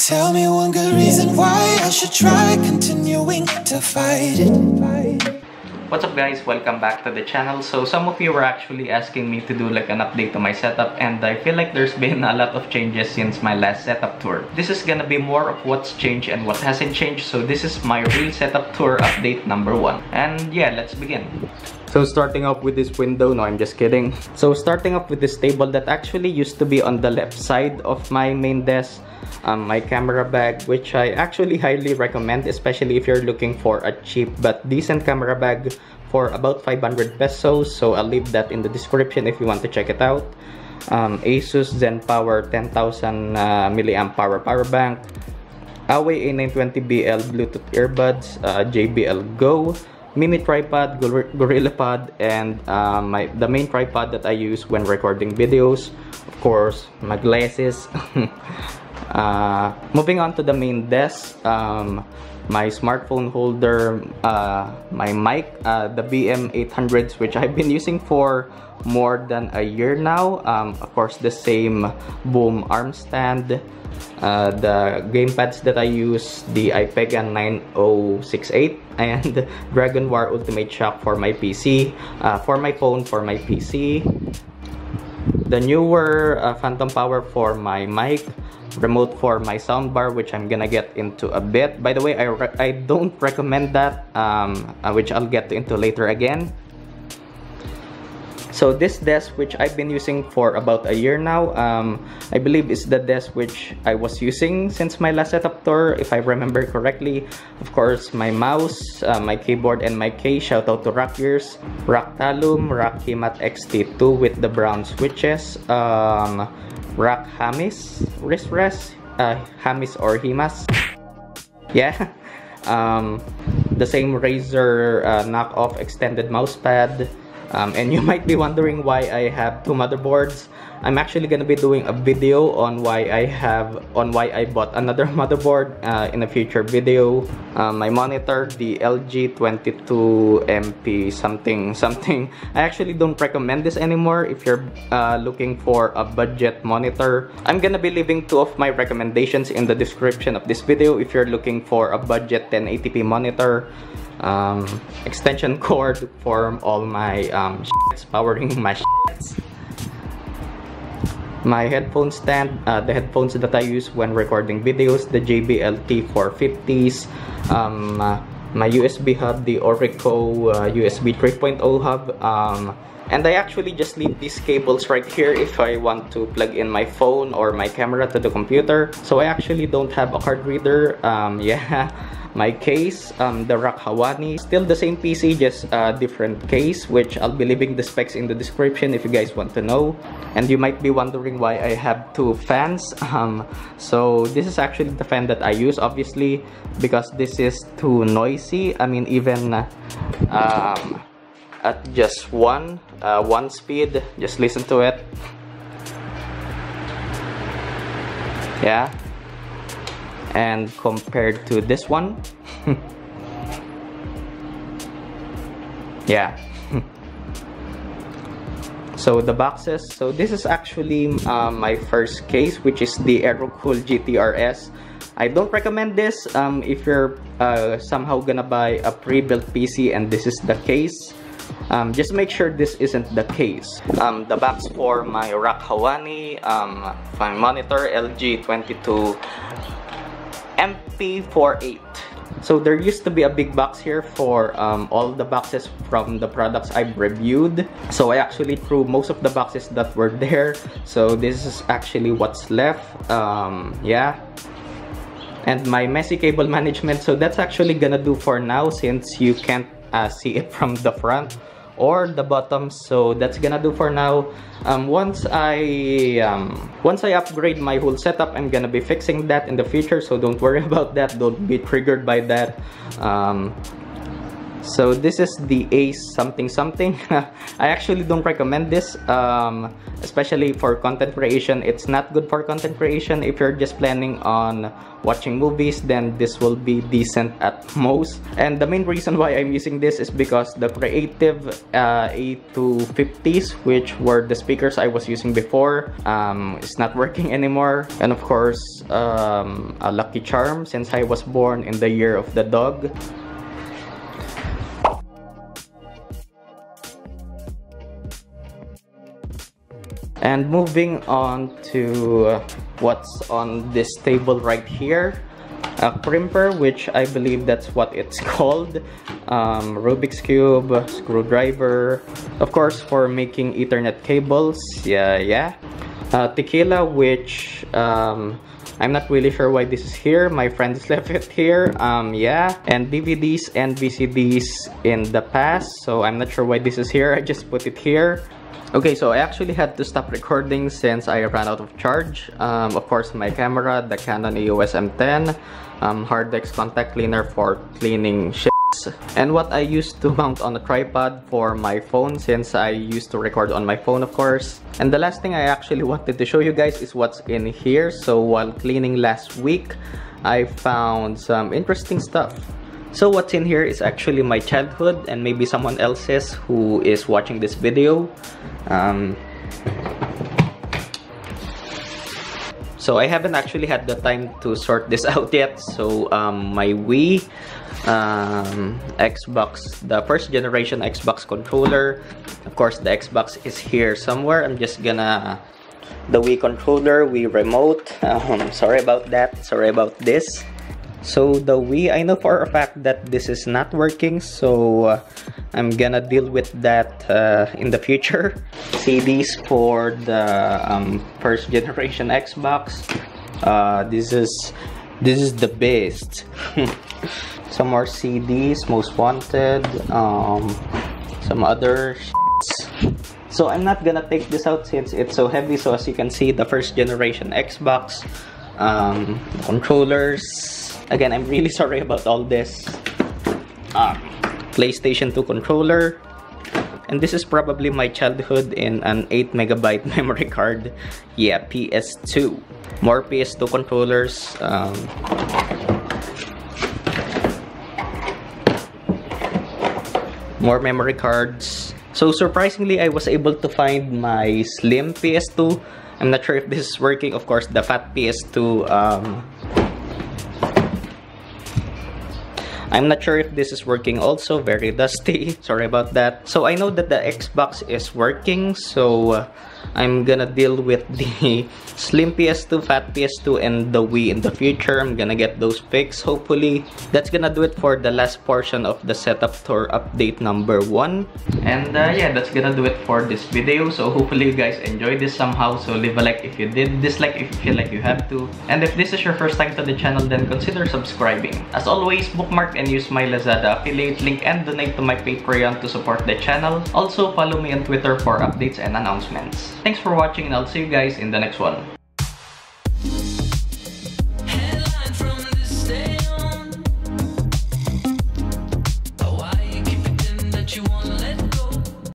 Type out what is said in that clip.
Tell me one good reason why I should try continuing to fight it. What's up guys, welcome back to the channel. So some of you were actually asking me to do like an update to my setup, and I feel like there's been a lot of changes since my last setup tour. This is gonna be more of what's changed and what hasn't changed. So this is my real setup tour update number 1. And yeah, let's begin. So starting off with this window, no, I'm just kidding. So starting off with this table that actually used to be on the left side of my main desk. My camera bag, which I actually highly recommend, especially if you're looking for a cheap but decent camera bag for about 500 pesos. So I'll leave that in the description if you want to check it out. Asus ZenPower 10,000 milliamp power bank, Huawei A920BL Bluetooth earbuds, JBL Go, mini tripod, Gorilla Pod, and the main tripod that I use when recording videos. Of course, my glasses. Moving on to the main desk, my smartphone holder, my mic, the BM800s, which I've been using for more than a year now. Of course, the same boom arm stand, the gamepads that I use, the iPega 9068, and Dragon War Ultimate Shock for my PC, for my phone, for my PC. The newer Phantom Power for my mic, remote for my soundbar, which I'm gonna get into a bit. By the way, I don't recommend that, which I'll get into later again. So this desk, which I've been using for about a year now, I believe is the desk which I was using since my last setup tour, if I remember correctly. Of course, my mouse, my keyboard, and my case. Shout out to Rakk Gears, Rakk Talum, Rakk Himat XT2 with the brown switches, Rakk Hamis, wrist rest, Hamis or Himas. Yeah. The same Razer knockoff extended mousepad. And you might be wondering why I have two motherboards. I'm actually gonna be doing a video on why I bought another motherboard in a future video. My monitor, the LG 22MP something. I actually don't recommend this anymore if you're looking for a budget monitor. I'm gonna be leaving two of my recommendations in the description of this video if you're looking for a budget 1080p monitor. Extension cord for all my powering my shits. My headphone stand, the headphones that I use when recording videos, the JBL T450s, my USB hub, the Orico USB 3.0 hub, and I actually just leave these cables right here if I want to plug in my phone or my camera to the computer. So I actually don't have a card reader. Yeah. My case, the Rakk Hawani, still the same PC, just a different case, which I'll be leaving the specs in the description if you guys want to know. And you might be wondering why I have two fans. So this is actually the fan that I use, obviously, because this is too noisy. I mean, even at just one speed, just listen to it. Yeah. And compared to this one, yeah. So the boxes, so this is actually my first case, which is the Aerocool GTRS. I don't recommend this if you're somehow gonna buy a pre-built PC and this is the case. Just make sure this isn't the case. The box for my Rakk Hawani, my monitor, LG 22MP48. So there used to be a big box here for all the boxes from the products I've reviewed. So I actually threw most of the boxes that were there. So this is actually what's left. Yeah. And my messy cable management. So that's actually gonna do for now since you can't see it from the front or the bottom. So that's gonna do for now. Once I upgrade my whole setup, I'm gonna be fixing that in the future, so don't worry about that. Don't be triggered by that. So this is the Ace something something. I actually don't recommend this, especially for content creation. It's not good for content creation. If you're just planning on watching movies, then this will be decent at most. And the main reason why I'm using this is because the Creative A250s, which were the speakers I was using before, is not working anymore. And of course, a lucky charm since I was born in the year of the dog. And moving on to what's on this table right here, a crimper, which I believe that's what it's called, Rubik's Cube, screwdriver, of course for making Ethernet cables, tequila, which I'm not really sure why this is here. My friends left it here, and DVDs and VCDs in the past, so I'm not sure why this is here. I just put it here. Okay, so I actually had to stop recording since I ran out of charge. Of course, my camera, the Canon EOS M10, hard disk contact cleaner for cleaning shits, and what I used to mount on a tripod for my phone since I used to record on my phone, of course. And the last thing I actually wanted to show you guys is what's in here. So while cleaning last week, I found some interesting stuff. So what's in here is actually my childhood and maybe someone else's who is watching this video. So I haven't actually had the time to sort this out yet. So my Wii, Xbox, the first generation Xbox controller. Of course, the Xbox is here somewhere. I'm just gonna... The Wii controller, Wii remote. Sorry about that. Sorry about this. So the Wii, I know for a fact that this is not working, so I'm gonna deal with that in the future. CDs for the first generation Xbox. This is the best. Some more CDs, Most Wanted, some other shits. So I'm not gonna take this out since it's so heavy. So as you can see, the first generation Xbox, controllers. Again, I'm really sorry about all this. PlayStation 2 controller. And this is probably my childhood in an 8MB memory card. Yeah, PS2. More PS2 controllers. More memory cards. So surprisingly, I was able to find my slim PS2. I'm not sure if this is working. Of course, the fat PS2... I'm not sure if this is working also, very dusty. Sorry about that. So I know that the Xbox is working, so I'm gonna deal with the slim PS2, fat PS2, and the Wii in the future. I'm gonna get those fixed, hopefully. That's gonna do it for the last portion of the setup tour update number 1. And yeah, that's gonna do it for this video. So hopefully you guys enjoyed this somehow. So leave a like if you did, dislike if you feel like you have to. And if this is your first time to the channel, then consider subscribing. As always, bookmark and use my Lazada affiliate link and donate to my Patreon to support the channel. Also, follow me on Twitter for updates and announcements. Thanks for watching, and I'll see you guys in the next one.